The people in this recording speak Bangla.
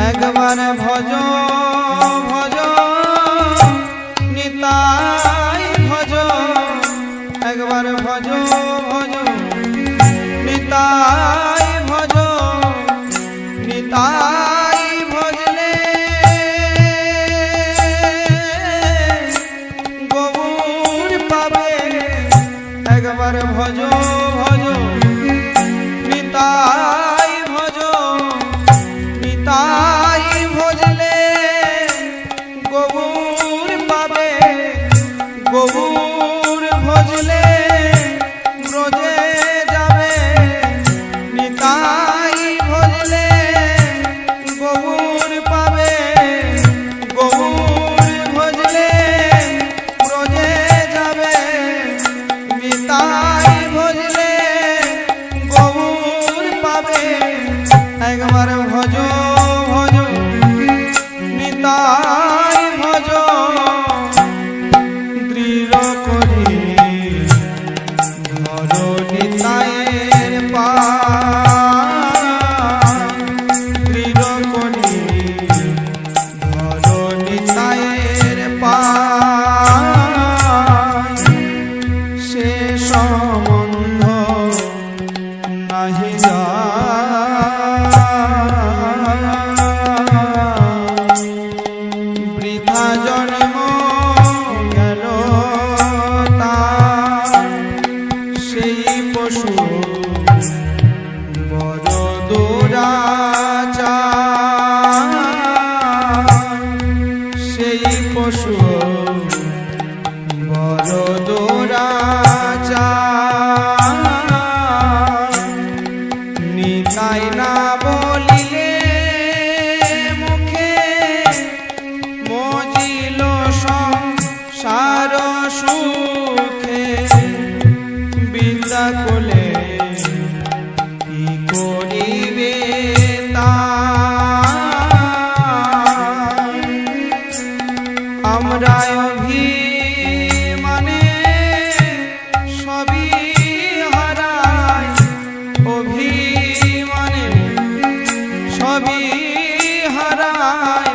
একবার ভজ ভজ নিতাই ভজ, একবার ভজ ভজ নিতাই ভজ, নিতাই ভজলে গৌর পাবে। একবার ভজ ভজ নিতাই ভজ, নিতাই ভজলে গৌর পাবে। গৌর ভজলে ব্রজে যাবে, নিতাই ভজলে গৌর পাবে। গৌর ভজলে ব্রজে যাবে, নিতাই ভজলে গৌর পাবে। একবার ভজ ভজ নিতাই ভজ, দৃঢ় করি ধরো নিতায়ের পায়। দৃঢ় করি ধরো নিতায়ের পায়। সে সম্বন্ধ নাহি বৃথা জন্ম গেল তার। সেই পশু বড় দুরাচার, সেই পশু বড় দুরাচার। নিতাই না বলিলে মুখে মজিল সংসার সুখে। বিদ্যা কোলে কি করিবে তাই। আমরা অভিমানে সবই হারাই, অভিমানে সবই হারাই।